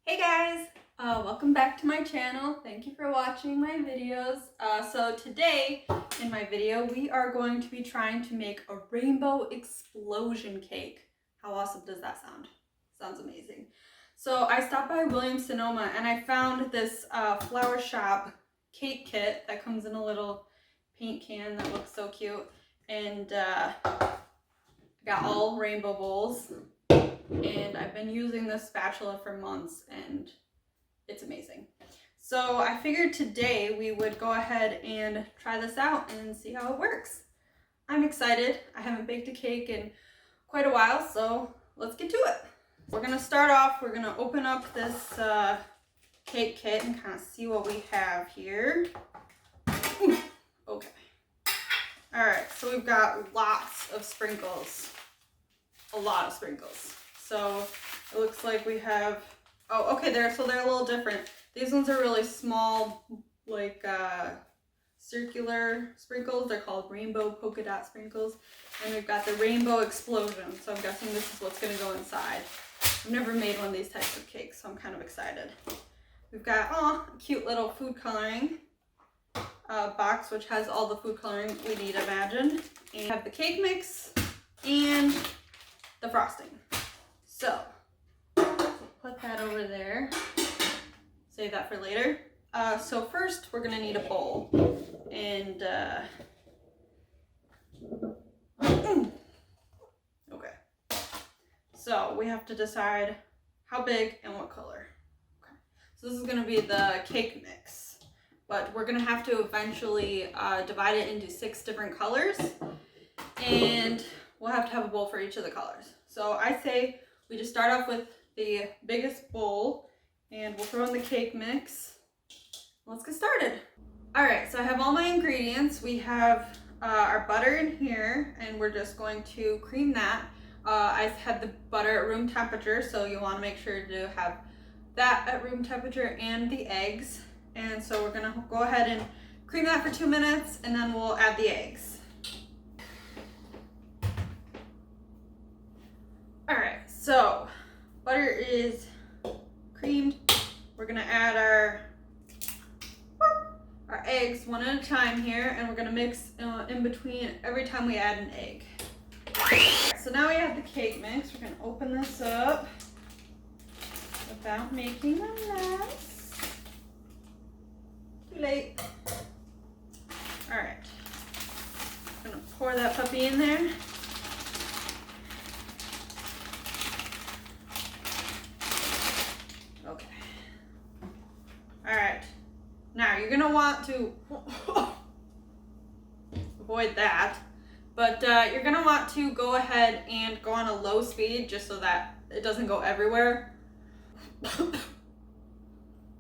Hey guys! Welcome back to my channel. Thank you for watching my videos. So today in my video we are going to be trying to make a rainbow explosion cake. How awesome does that sound? Sounds amazing. So I stopped by Williams-Sonoma and I found this flower shop cake kit that comes in a little paint can that looks so cute. And got all rainbow bowls. And I've been using this spatula for months and it's amazing. So I figured today we would go ahead and try this out and see how it works. I'm excited. I haven't baked a cake in quite a while, so let's get to it. We're gonna start off, we're gonna open up this cake kit and kind of see what we have here. Okay. All right, so we've got lots of sprinkles, a lot of sprinkles. So it looks like we have, oh, okay, so they're a little different. These ones are really small, like circular sprinkles. They're called rainbow polka dot sprinkles. And we've got the rainbow explosion. So I'm guessing this is what's gonna go inside. I've never made one of these types of cakes, so I'm kind of excited. We've got, a cute little food coloring box, which has all the food coloring we need, imagine. And we have the cake mix and the frosting. So, put that over there. Save that for later. So first, we're gonna need a bowl. And, okay. So, we have to decide how big and what color. Okay. So this is gonna be the cake mix. But we're gonna have to eventually divide it into 6 different colors. And we'll have to have a bowl for each of the colors. So I say we just start off with the biggest bowl and we'll throw in the cake mix. Let's get started. All right, so I have all my ingredients. We have our butter in here and we're just going to cream that. I had the butter at room temperature, so you'll want to make sure to have that at room temperature and the eggs. And so we're gonna go ahead and cream that for 2 minutes and then we'll add the eggs. All right, so butter is creamed. We're gonna add our eggs one at a time here, and we're gonna mix in between every time we add an egg. So now we have the cake mix. We're gonna open this up without making a mess. Too late. All right, I'm gonna pour that puppy in there. Now you're gonna want to avoid that, but you're gonna want to go ahead and go on a low speed just so that it doesn't go everywhere.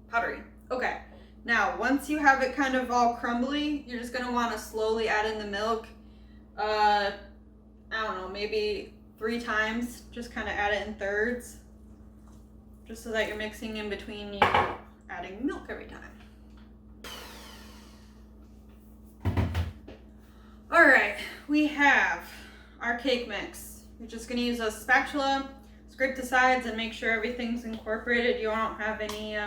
Powdery. Okay, now once you have it kind of all crumbly, you're just gonna want to slowly add in the milk. I don't know, maybe 3 times. Just kind of add it in thirds, just so that you're mixing in between you adding milk every time. All right, we have our cake mix. We're just gonna use a spatula, scrape the sides and make sure everything's incorporated. You don't have any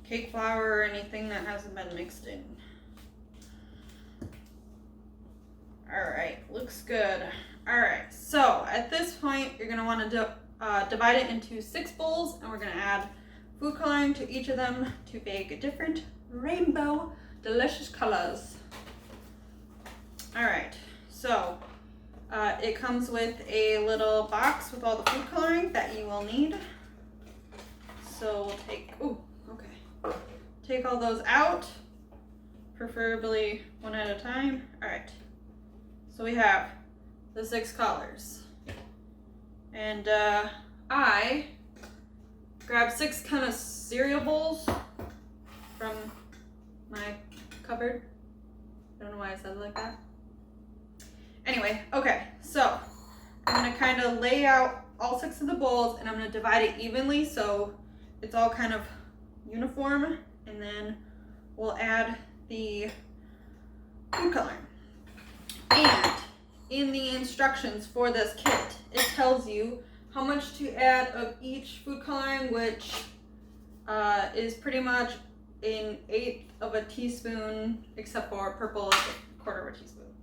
cake flour or anything that hasn't been mixed in. All right, looks good. All right, so at this point, you're gonna wanna divide it into 6 bowls and we're gonna add food coloring to each of them to bake different rainbow delicious colors. All right, so it comes with a little box with all the food coloring that you will need. So we'll take all those out, preferably one at a time. All right, so we have the 6 colors. And I grabbed 6 kind of cereal bowls from my cupboard. I don't know why I said it like that. Anyway, okay, so I'm gonna kind of lay out all 6 of the bowls and I'm gonna divide it evenly so it's all kind of uniform, and then we'll add the food coloring. And in the instructions for this kit, it tells you how much to add of each food coloring, which is pretty much an 1/8 of a teaspoon, except for purple is 1/4 of a teaspoon.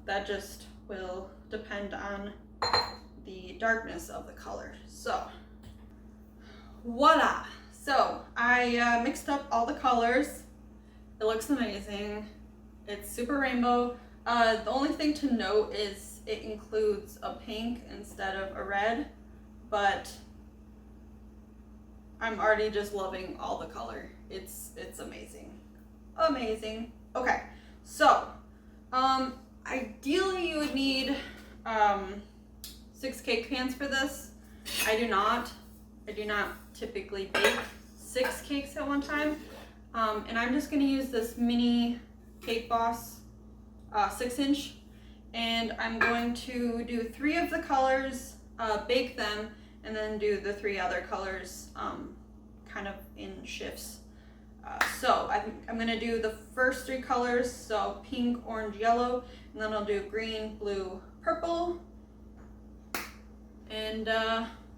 That just will depend on the darkness of the color. So, voila! So, I mixed up all the colors. It looks amazing. It's super rainbow. The only thing to note is it includes a pink instead of a red, but I'm already just loving all the color. It's amazing. Amazing. Okay, so ideally you would need 6 cake pans for this. I do not typically bake 6 cakes at one time. And I'm just gonna use this mini Cake Boss 6-inch, and I'm going to do 3 of the colors, bake them, and then do the 3 other colors kind of in shifts. So I'm gonna do the first 3 colors, so pink, orange, yellow, and then I'll do green, blue, purple, and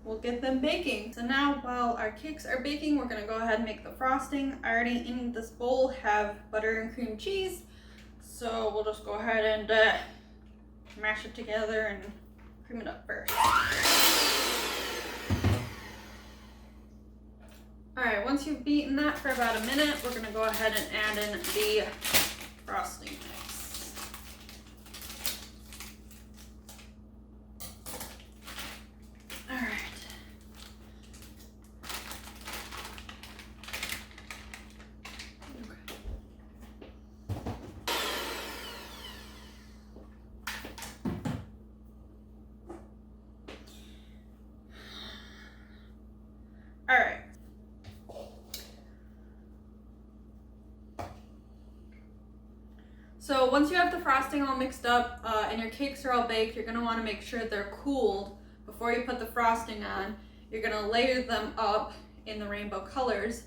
we'll get them baking. So now while our cakes are baking, we're gonna go ahead and make the frosting. I already in this bowl have butter and cream cheese, so we'll just go ahead and mash it together and cream it up first. Alright, once you've beaten that for about a minute, we're gonna go ahead and add in the frosting mix. Alright. So once you have the frosting all mixed up and your cakes are all baked, you're going to want to make sure they're cooled before you put the frosting on. You're going to layer them up in the rainbow colors,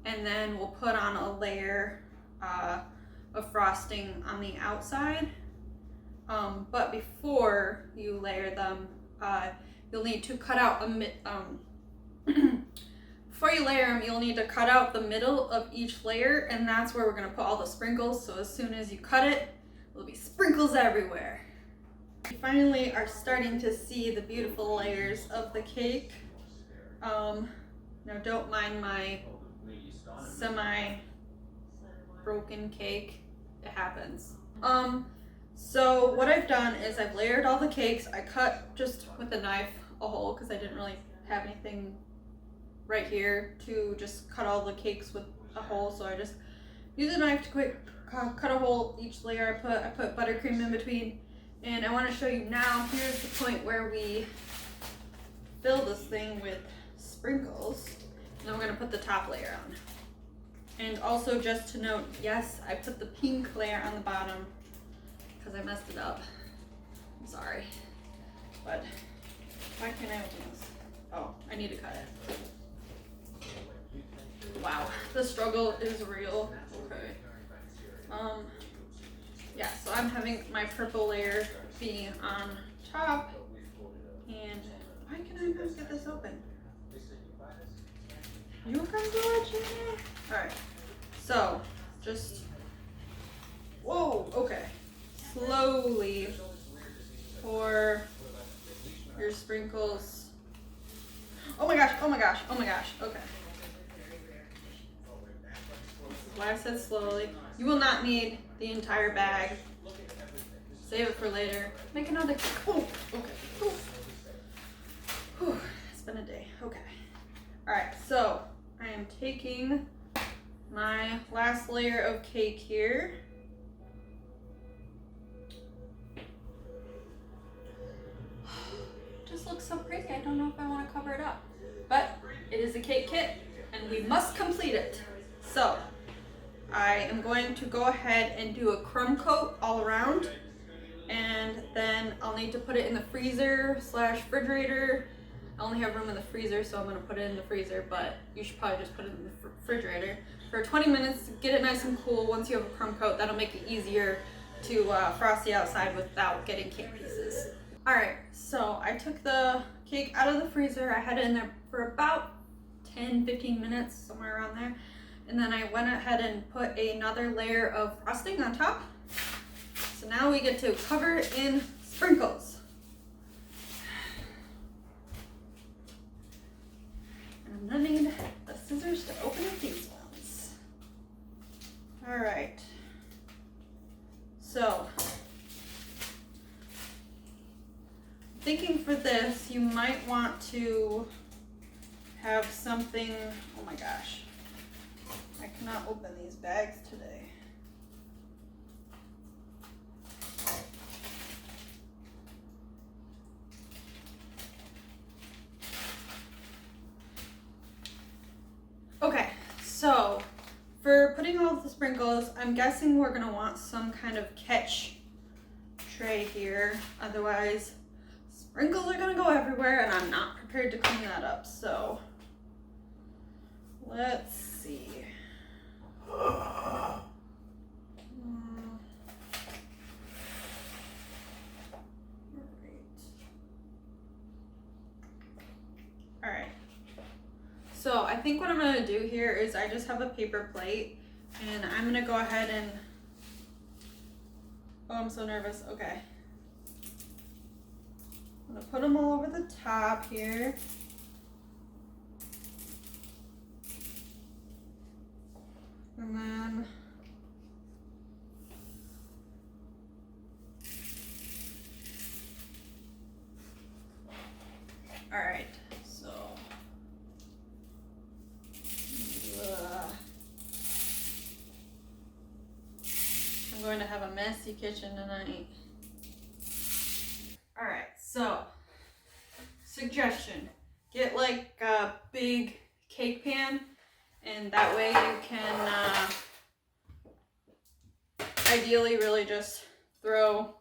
and then we'll put on a layer of frosting on the outside. But before you layer them, you'll need to cut out before you layer them, you'll need to cut out the middle of each layer, and that's where we're going to put all the sprinkles. So as soon as you cut it, there'll be sprinkles everywhere. You finally are starting to see the beautiful layers of the cake. Now don't mind my semi-broken cake. It happens. So what I've done is I've layered all the cakes. I cut just with a knife a hole because I didn't really have anything right here to just cut all the cakes with a hole, so I just use a knife to quick cut a hole each layer. I put buttercream in between, and I want to show you now. Here's the point where we fill this thing with sprinkles, and then we're going to put the top layer on. And also just to note, yes, I put the pink layer on the bottom because I messed it up. I'm sorry, but why can't I open this? Oh, I need to cut it. Wow, the struggle is real. Okay. Yeah, so I'm having my purple layer be on top, and why can I not get this open? You can do it, Jimmy. Alright, so just, whoa, okay. Slowly pour your sprinkles. Oh my gosh, oh my gosh, oh my gosh, okay. Why I said slowly. You will not need the entire bag. Save it for later. Make another. Oh, okay. Oh. Whew. It's been a day. Okay. Alright, so I am taking my last layer of cake here. It just looks so pretty. I don't know if I want to cover it up. But it is a cake kit, and we must complete it. So I am going to go ahead and do a crumb coat all around, and then I'll need to put it in the freezer / refrigerator. I only have room in the freezer, so I'm going to put it in the freezer, but you should probably just put it in the refrigerator for 20 minutes to get it nice and cool. Once you have a crumb coat, that'll make it easier to frost the outside without getting cake pieces. Alright, so I took the cake out of the freezer. I had it in there for about 10-15 minutes, somewhere around there. And then I went ahead and put another layer of frosting on top. So now we get to cover it in sprinkles. And I'm gonna need the scissors to open up these ones. All right. So, thinking for this, you might want to have something, oh my gosh, I cannot open these bags today. Okay, so for putting all of the sprinkles, I'm guessing we're gonna want some kind of catch tray here. Otherwise, sprinkles are gonna go everywhere and I'm not prepared to clean that up. So let's see. All right. So I think what I'm gonna do here is I just have a paper plate and I'm gonna go ahead and, oh, I'm so nervous. Okay. I'm gonna put them all over the top here. And then all right, so I'm going to have a messy kitchen tonight. All right, so suggestion, get like a big cake pan, and that way you can ideally really just throw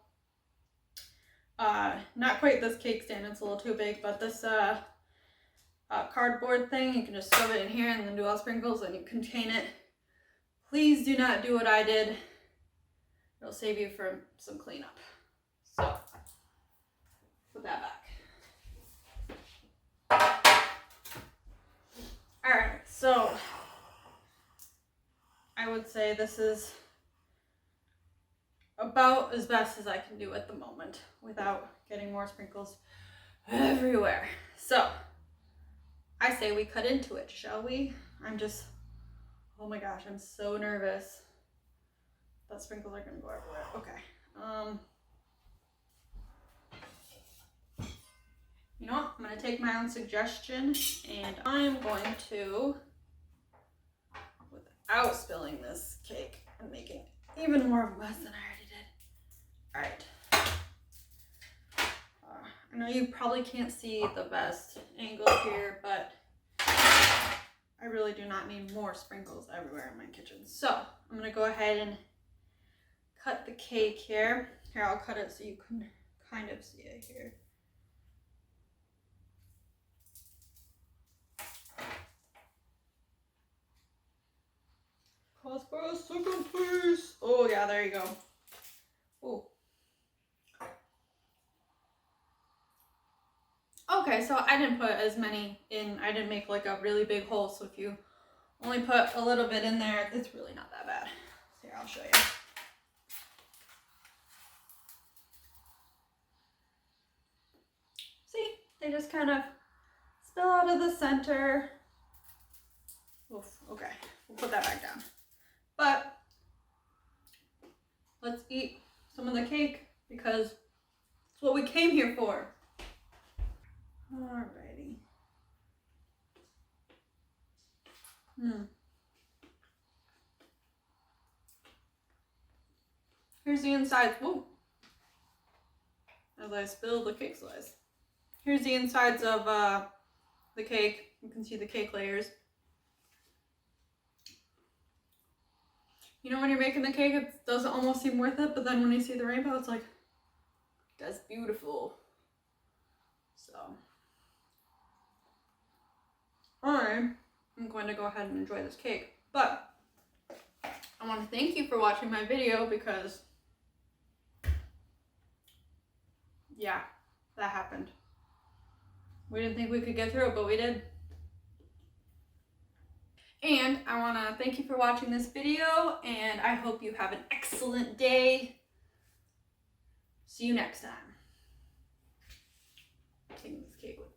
not quite this cake stand, it's a little too big, but this cardboard thing, you can just shove it in here and then do all sprinkles and you contain it. Please do not do what I did. It'll save you from some cleanup. So put that back. All right, so I would say this is about as best as I can do at the moment without getting more sprinkles everywhere. So I say we cut into it, shall we? Oh my gosh, I'm so nervous that sprinkles are gonna go everywhere. Okay. You know what? I'm gonna take my own suggestion and I'm going to, without spilling this cake and making even more of a mess than I already did. All right. I know you probably can't see the best angle here, but I really do not need more sprinkles everywhere in my kitchen. So I'm gonna go ahead and cut the cake here. Here, I'll cut it so you can kind of see it here. Pause for a second, please. Oh yeah, there you go. Oh. Okay, so I didn't put as many in. I didn't make like a really big hole, so if you only put a little bit in there, it's really not that bad. Here, I'll show you. See, they just kind of spill out of the center. Oof, okay, we'll put that back down. But let's eat some of the cake because it's what we came here for. Alrighty. Here's the insides. Whoa. As I spilled the cake slice. Here's the insides of the cake. You can see the cake layers. You know, when you're making the cake, it doesn't almost seem worth it, but then when you see the rainbow, it's like, that's beautiful. So, I'm going to go ahead and enjoy this cake. But I want to thank you for watching my video because, yeah, that happened. We didn't think we could get through it, but we did. And I want to thank you for watching this video, and I hope you have an excellent day. See you next time. Taking this cake with